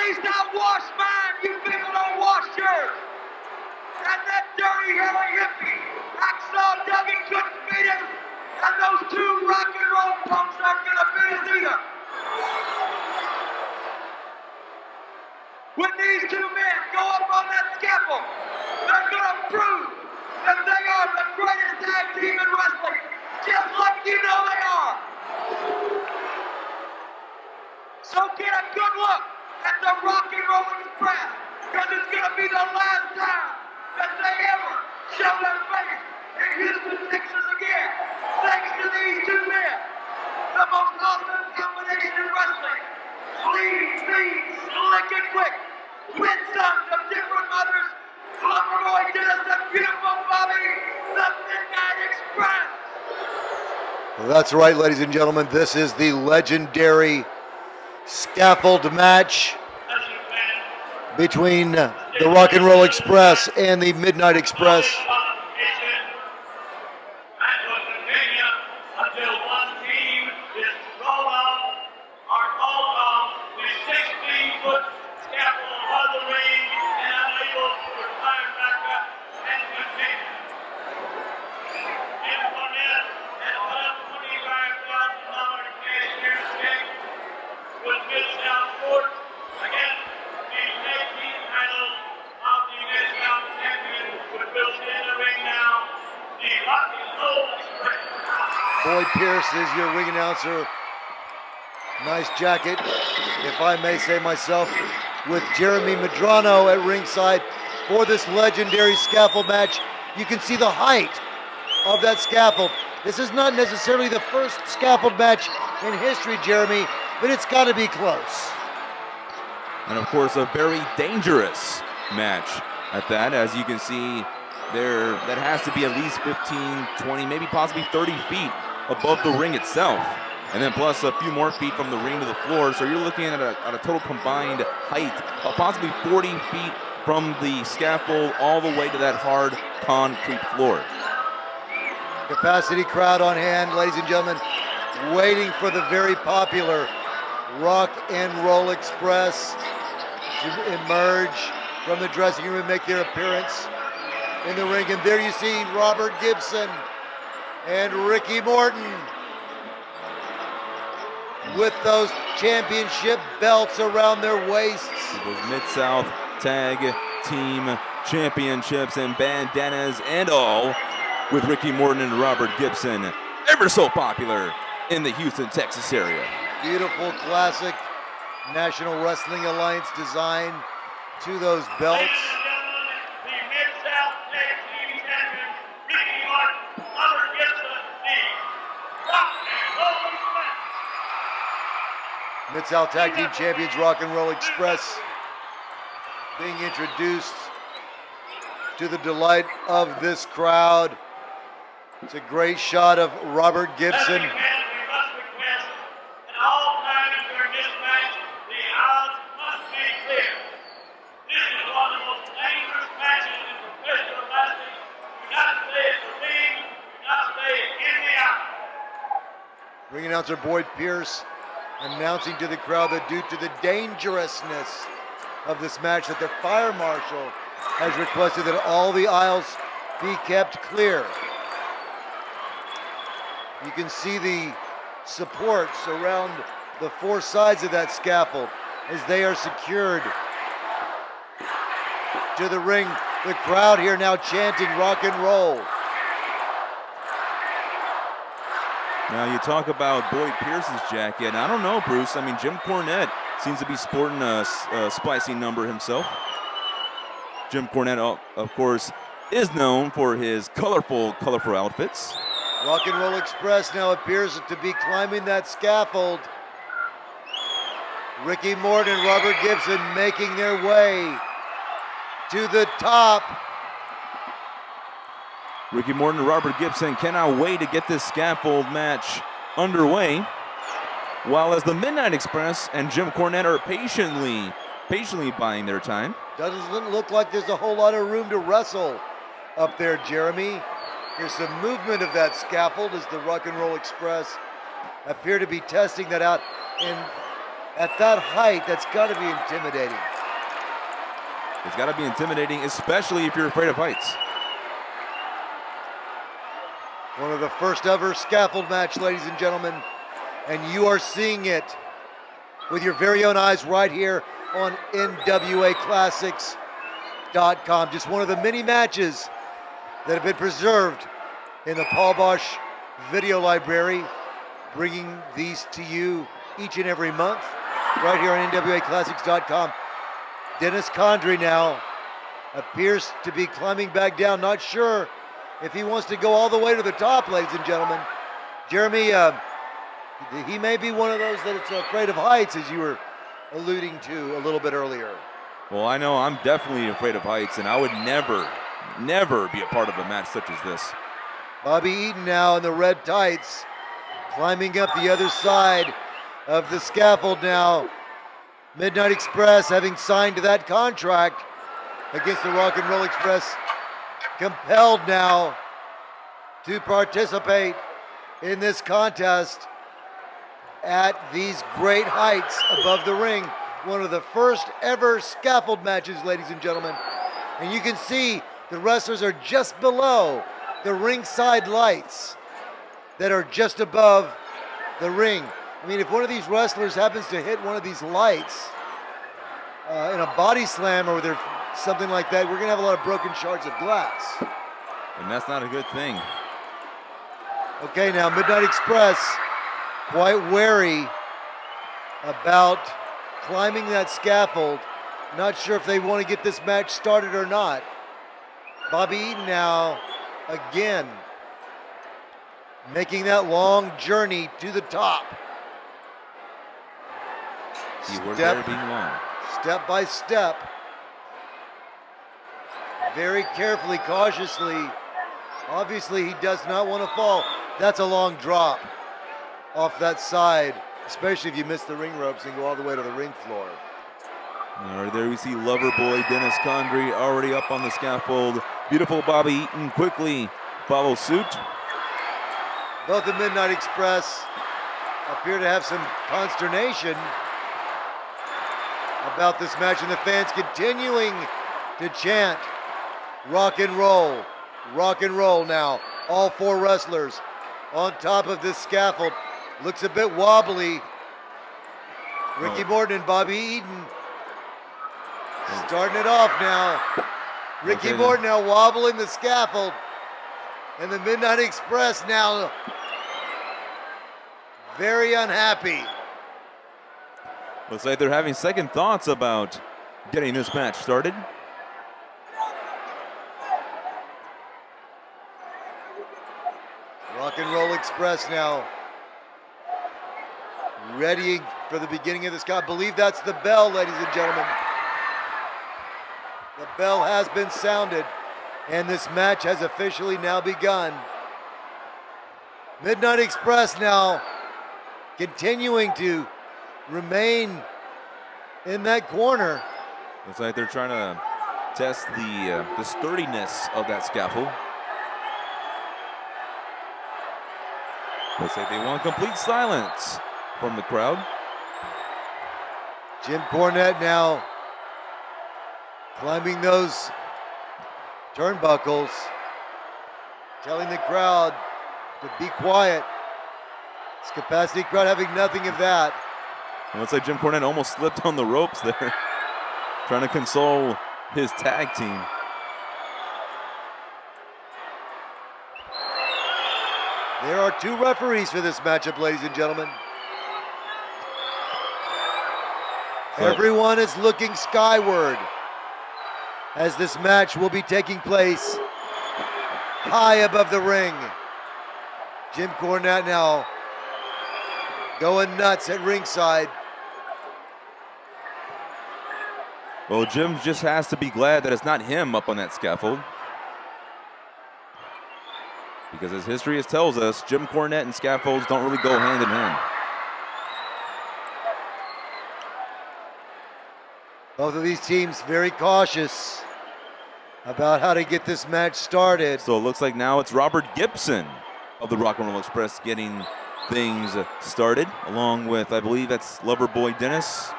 least I washed mine. You people don't wash yours. And that dirty, hairy hippie, Hacksaw Duggan couldn't beat us. And those two rock and roll punks aren't going to beat us either. When these two men go up on that scaffold, they're going to prove that they are the greatest tag team in wrestling, just like you know they are. So get a good look at the Rock and Roll Express, because it's going to be the last time that they ever show their face in Houston, Texas again. Thanks to these two men, the most awesome combination in wrestling. Lean, mean, slick and quick, twin sons of different mothers, Loverboy Dennis and beautiful Bobby, the Midnight Express. Well, that's right, ladies and gentlemen. This is the legendary scaffold match between the Rock and Roll Express and the Midnight Express. Boyd Pierce is your ring announcer. Nice jacket, if I may say myself, with Jeremy Medrano at ringside for this legendary scaffold match. You can see the height of that scaffold. This is not necessarily the first scaffold match in history, Jeremy, but it's got to be close. And of course, a very dangerous match at that. As you can see there, that has to be at least 15, 20, maybe possibly 30 feet above the ring itself. And then plus a few more feet from the ring to the floor. So you're looking at a total combined height of possibly 40 feet from the scaffold all the way to that hard concrete floor. Capacity crowd on hand, ladies and gentlemen, waiting for the very popular Rock and Roll Express to emerge from the dressing room and make their appearance in the ring. And there you see Robert Gibson and Ricky Morton with those championship belts around their waists. Those Mid-South Tag Team Championships and bandanas and all, with Ricky Morton and Robert Gibson, ever so popular in the Houston, Texas area. Beautiful classic National Wrestling Alliance design to those belts. The Mid-South Tag Team Champion, Ricky Morton, Robert Gibson, the Rock and Roll Express. Mid-South Tag Team Champions Rock and Roll Express being introduced to the delight of this crowd. It's a great shot of Robert Gibson. Ring announcer Boyd Pierce announcing to the crowd that due to the dangerousness of this match, that the fire marshal has requested that all the aisles be kept clear. You can see the supports around the four sides of that scaffold as they are secured to the ring. The crowd here now chanting rock and roll. Now you talk about Boyd Pierce's jacket. I don't know, Bruce. I mean, Jim Cornette seems to be sporting a spicy number himself. Jim Cornette, of course, is known for his colorful outfits. Rock and Roll Express now appears to be climbing that scaffold. Ricky Morton and Robert Gibson making their way to the top. Ricky Morton and Robert Gibson cannot wait to get this scaffold match underway, while as the Midnight Express and Jim Cornette are patiently buying their time. Doesn't look like there's a whole lot of room to wrestle up there, Jeremy. There's some movement of that scaffold as the Rock and Roll Express appear to be testing that out. And At that height, that's got to be intimidating. It's got to be intimidating, especially if you're afraid of heights. One of the first ever scaffold match, ladies and gentlemen, and you are seeing it with your very own eyes right here on NWAClassics.com. Just one of the many matches that have been preserved in the Paul Bosch video library, bringing these to you each and every month right here on NWAClassics.com. Dennis Condrey now appears to be climbing back down. Not sure if he wants to go all the way to the top, ladies and gentlemen. Jeremy, he may be one of those that's afraid of heights, as you were alluding to a little bit earlier. Well, I know I'm definitely afraid of heights, and I would never be a part of a match such as this. Bobby Eaton now in the red tights, climbing up the other side of the scaffold now. Midnight Express, having signed that contract against the Rock and Roll Express, compelled now to participate in this contest at these great heights above the ring. One of the first ever scaffold matches, ladies and gentlemen. And you can see the wrestlers are just below the ringside lights that are just above the ring. I mean, if one of these wrestlers happens to hit one of these lights in a body slam or something like that, we're gonna have a lot of broken shards of glass. And that's not a good thing. Okay, now Midnight Express quite wary about climbing that scaffold. Not sure if they want to get this match started or not. Bobby Eaton now again making that long journey to the top. Keyword there being long. Step by step, very carefully, cautiously. Obviously, he does not want to fall. That's a long drop off that side, especially if you miss the ring ropes and go all the way to the ring floor. All right, there we see lover boy Dennis Condrey already up on the scaffold. Beautiful Bobby Eaton quickly follows suit. Both the Midnight Express appear to have some consternation about this match, and the fans continuing to chant rock and roll now. All four wrestlers on top of this scaffold. Looks a bit wobbly. Ricky Morton and Bobby Eaton starting it off now. Ricky Morton now wobbling the scaffold, and the Midnight Express now very unhappy. Looks like they're having second thoughts about getting this match started. Rock and Roll Express now readying for the beginning of this. I believe that's the bell, ladies and gentlemen. The bell has been sounded, and this match has officially now begun. Midnight Express now continuing to remain in that corner. Looks like they're trying to test the sturdiness of that scaffold. Looks like they want complete silence from the crowd. Jim Cornette now climbing those turnbuckles, telling the crowd to be quiet. This capacity crowd having nothing of that. It looks like Jim Cornette almost slipped on the ropes there, trying to console his tag team. There are two referees for this matchup, ladies and gentlemen. Everyone is looking skyward as this match will be taking place high above the ring. Jim Cornette now going nuts at ringside. Well, Jim just has to be glad that it's not him up on that scaffold. Because as history has tells us, Jim Cornette and scaffolds don't really go hand in hand. Both of these teams very cautious about how to get this match started. So it looks like now it's Robert Gibson of the Rock and Roll Express getting things started, along with, I believe that's Loverboy Dennis.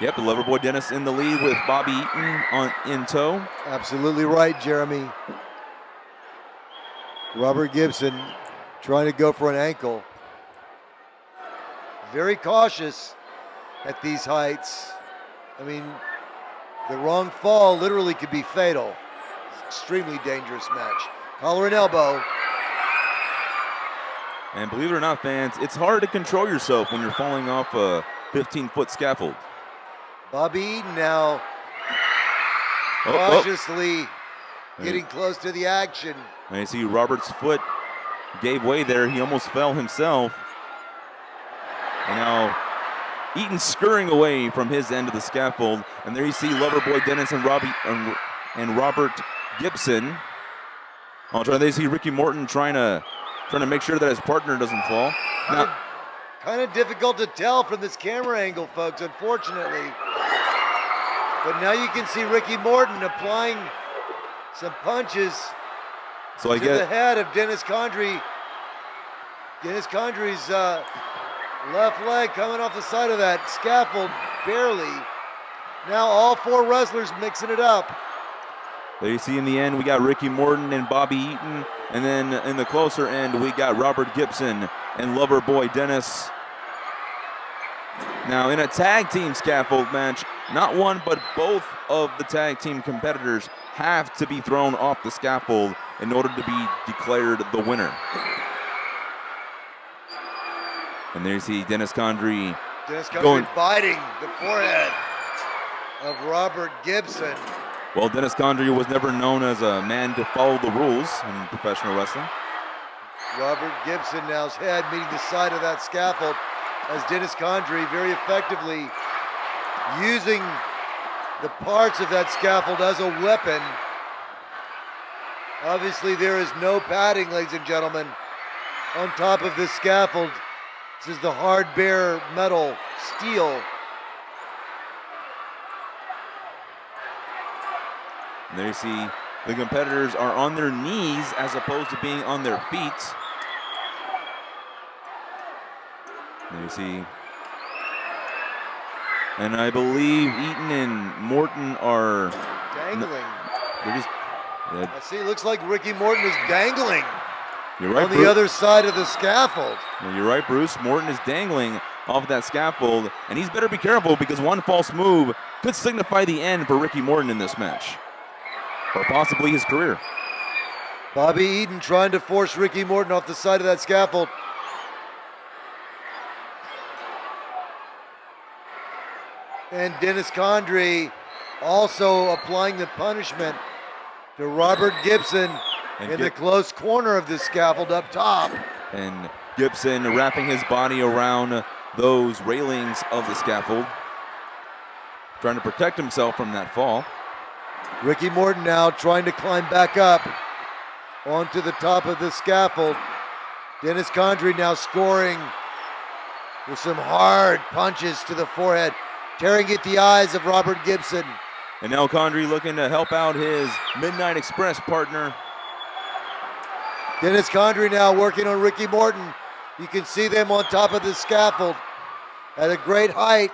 Yep, the Loverboy Dennis in the lead with Bobby Eaton in tow. Absolutely right, Jeremy. Robert Gibson trying to go for an ankle. Very cautious at these heights. I mean, the wrong fall literally could be fatal. It's an extremely dangerous match. Collar and elbow. And believe it or not, fans, it's hard to control yourself when you're falling off a 15-foot scaffold. Bobby Eaton now cautiously getting close to the action. And you see Robert's foot gave way there. He almost fell himself. And now Eaton scurrying away from his end of the scaffold. And there you see Loverboy Dennis and Robert Gibson. There you see Ricky Morton trying to make sure that his partner doesn't fall. Now, kind of difficult to tell from this camera angle, folks, unfortunately. But now you can see Ricky Morton applying some punches to the head of Dennis Condrey. Dennis Condrey's left leg coming off the side of that scaffold, barely. Now all four wrestlers mixing it up. There you see in the end, we got Ricky Morton and Bobby Eaton. And then in the closer end, we got Robert Gibson and Loverboy Dennis. Now in a tag team scaffold match, not one but both of the tag team competitors have to be thrown off the scaffold in order to be declared the winner. And there you see Dennis Condrey biting the forehead of Robert Gibson. Well, Dennis Condrey was never known as a man to follow the rules in professional wrestling. Robert Gibson now's head meeting the side of that scaffold as Dennis Condrey very effectively using the parts of that scaffold as a weapon. Obviously, there is no padding, ladies and gentlemen, on top of this scaffold. This is the hard, bare metal steel. And there you see the competitors are on their knees as opposed to being on their feet. There you see. And I believe Eaton and Morton are dangling. I see, it looks like Ricky Morton is dangling. You're right, on the other side of the scaffold. Well, you're right, Bruce. Morton is dangling off that scaffold, and he's better be careful because one false move could signify the end for Ricky Morton in this match, or possibly his career. Bobby Eaton trying to force Ricky Morton off the side of that scaffold. And Dennis Condrey also applying the punishment to Robert Gibson in the close corner of the scaffold up top. And Gibson wrapping his body around those railings of the scaffold, trying to protect himself from that fall. Ricky Morton now trying to climb back up onto the top of the scaffold. Dennis Condrey now scoring with some hard punches to the forehead, tearing at the eyes of Robert Gibson. And now Condrey looking to help out his Midnight Express partner. Dennis Condrey now working on Ricky Morton. You can see them on top of the scaffold at a great height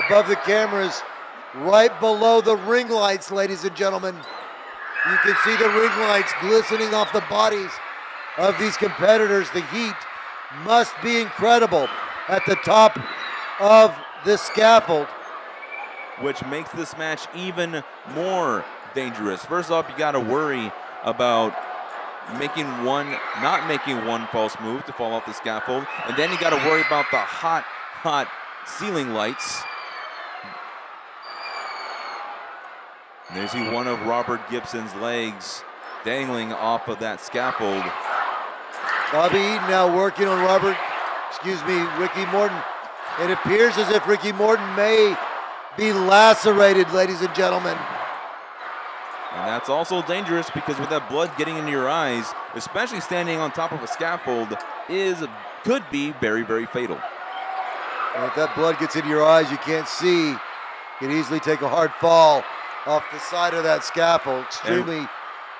above the cameras, right below the ring lights, ladies and gentlemen. You can see the ring lights glistening off the bodies of these competitors. The heat must be incredible at the top of the scaffold, which makes this match even more dangerous. First off, you got to worry about not making one false move to fall off the scaffold, and then you got to worry about the hot ceiling lights. And there's one of Robert Gibson's legs dangling off of that scaffold. Bobby Eaton now working on Ricky Morton. It appears as if Ricky Morton may be lacerated, ladies and gentlemen. And that's also dangerous because with that blood getting into your eyes, especially standing on top of a scaffold, could be very, very fatal. And if that blood gets into your eyes, you can't see. You could easily take a hard fall off the side of that scaffold. Extremely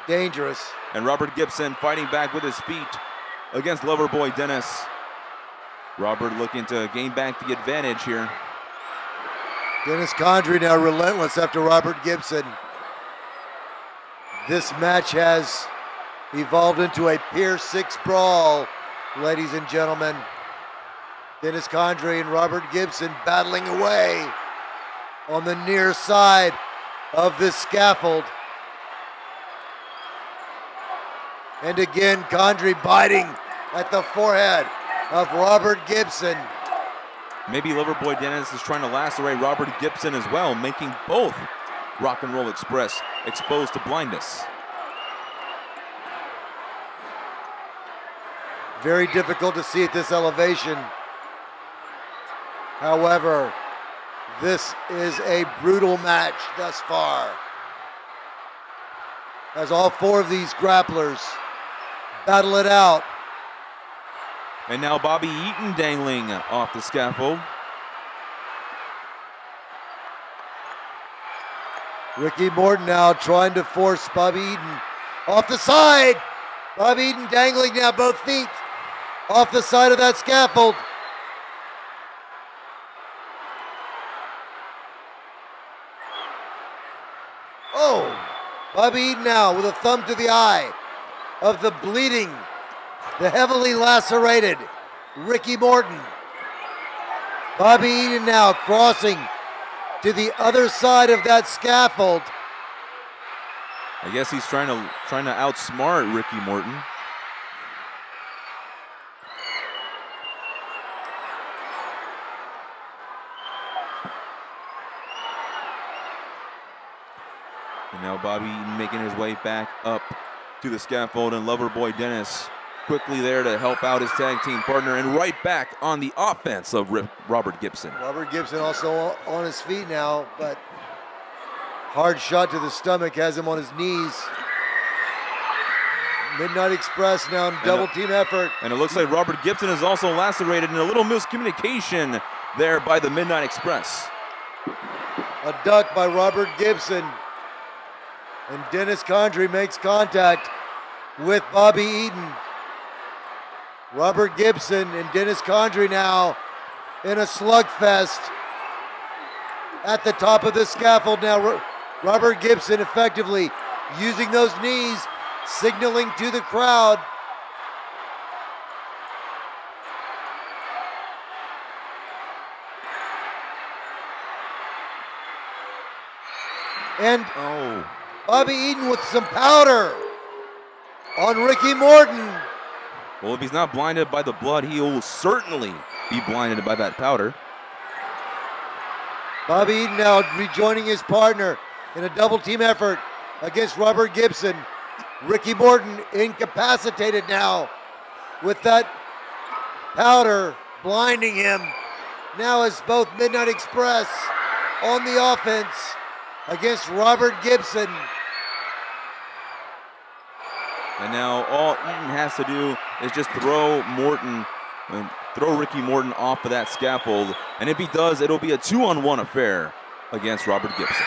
dangerous. And Robert Gibson fighting back with his feet, against Loverboy Dennis. Robert looking to gain back the advantage here. Dennis Condrey now relentless after Robert Gibson. This match has evolved into a Pier 6 brawl, ladies and gentlemen. Dennis Condrey and Robert Gibson battling away on the near side of this scaffold. And again, Condrey biting at the forehead of Robert Gibson. Maybe Loverboy Dennis is trying to lacerate Robert Gibson as well, making both Rock and Roll Express exposed to blindness. Very difficult to see at this elevation. However, this is a brutal match thus far, as all four of these grapplers battle it out. And now Bobby Eaton dangling off the scaffold. Ricky Morton now trying to force Bobby Eaton off the side. Bobby Eaton dangling now both feet off the side of that scaffold. Oh, Bobby Eaton now with a thumb to the eye of the bleeding, the heavily lacerated Ricky Morton. Bobby Eaton now crossing to the other side of that scaffold. I guess he's trying to outsmart Ricky Morton. And now Bobby Eaton making his way back up to the scaffold, and Loverboy Dennis quickly there to help out his tag team partner, and right back on the offense of Robert Gibson. Robert Gibson also on his feet now, but hard shot to the stomach has him on his knees. Midnight Express now in double team effort. And it looks like Robert Gibson is also lacerated, and a little miscommunication there by the Midnight Express. A duck by Robert Gibson. And Dennis Condrey makes contact with Bobby Eaton. Robert Gibson and Dennis Condrey now in a slugfest at the top of the scaffold now. Robert Gibson effectively using those knees, signaling to the crowd. And Bobby Eaton with some powder on Ricky Morton. Well, if he's not blinded by the blood, he will certainly be blinded by that powder. Bobby Eaton now rejoining his partner in a double team effort against Robert Gibson. Ricky Morton incapacitated now with that powder blinding him. Now is both Midnight Express on the offense against Robert Gibson. And now all Eaton has to do is just throw Ricky Morton off of that scaffold. And if he does, it'll be a 2-on-1 affair against Robert Gibson.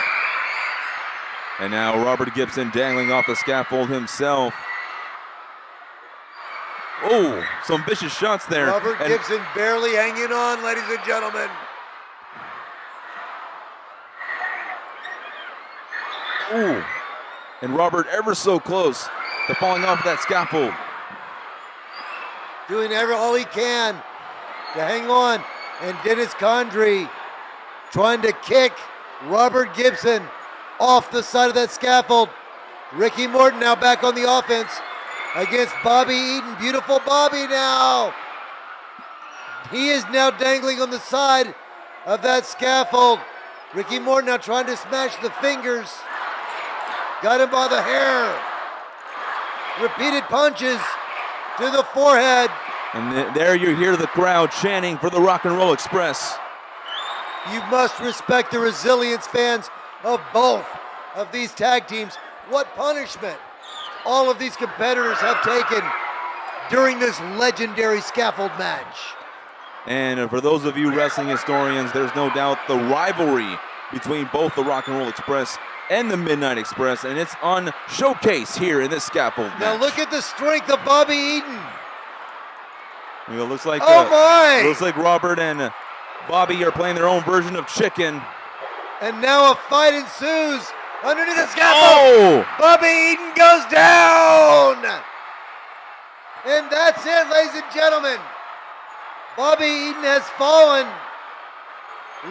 And now Robert Gibson dangling off the scaffold himself. Oh, some vicious shots there. Robert Gibson barely hanging on, ladies and gentlemen. Ooh, and Robert ever so close to falling off that scaffold. Doing all he can to hang on. And Dennis Condrey trying to kick Robert Gibson off the side of that scaffold. Ricky Morton now back on the offense against Bobby Eaton. Beautiful Bobby now. He is now dangling on the side of that scaffold. Ricky Morton now trying to smash the fingers. Got him by the hair. Repeated punches to the forehead. And there you hear the crowd chanting for the Rock and Roll Express. You must respect the resilience, fans, of both of these tag teams. What punishment all of these competitors have taken during this legendary scaffold match. And for those of you wrestling historians, there's no doubt the rivalry between both the Rock and Roll Express and the Midnight Express, and it's on showcase here in this scaffold match. Now look at the strength of Bobby Eaton. It looks like my! Robert and Bobby are playing their own version of chicken. And now a fight ensues underneath the scaffold. Oh! Bobby Eaton goes down. And that's it, ladies and gentlemen. Bobby Eaton has fallen.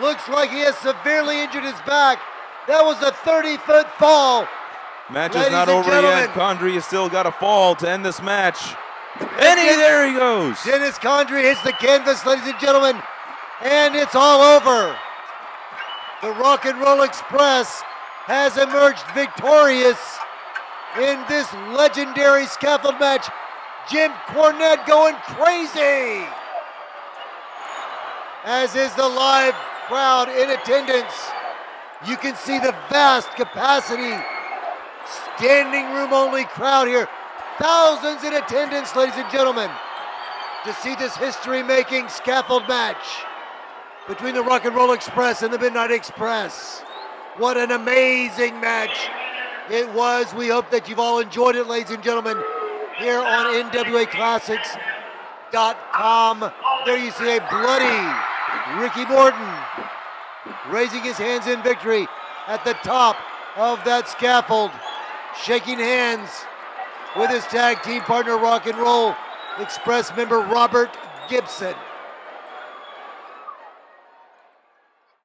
Looks like he has severely injured his back. That was a 30-foot fall. Match is not over yet. Condrey has still got a fall to end this match. And there he goes. Dennis Condrey hits the canvas, ladies and gentlemen, and it's all over. The Rock and Roll Express has emerged victorious in this legendary scaffold match. Jim Cornette going crazy, as is the live crowd in attendance. You can see the vast capacity, standing room only crowd here. Thousands in attendance, ladies and gentlemen, to see this history-making scaffold match between the Rock and Roll Express and the Midnight Express. What an amazing match it was. We hope that you've all enjoyed it, ladies and gentlemen, here on NWAClassics.com. There you see a bloody Ricky Morton raising his hands in victory at the top of that scaffold, shaking hands with his tag team partner, Rock and Roll Express member Robert Gibson.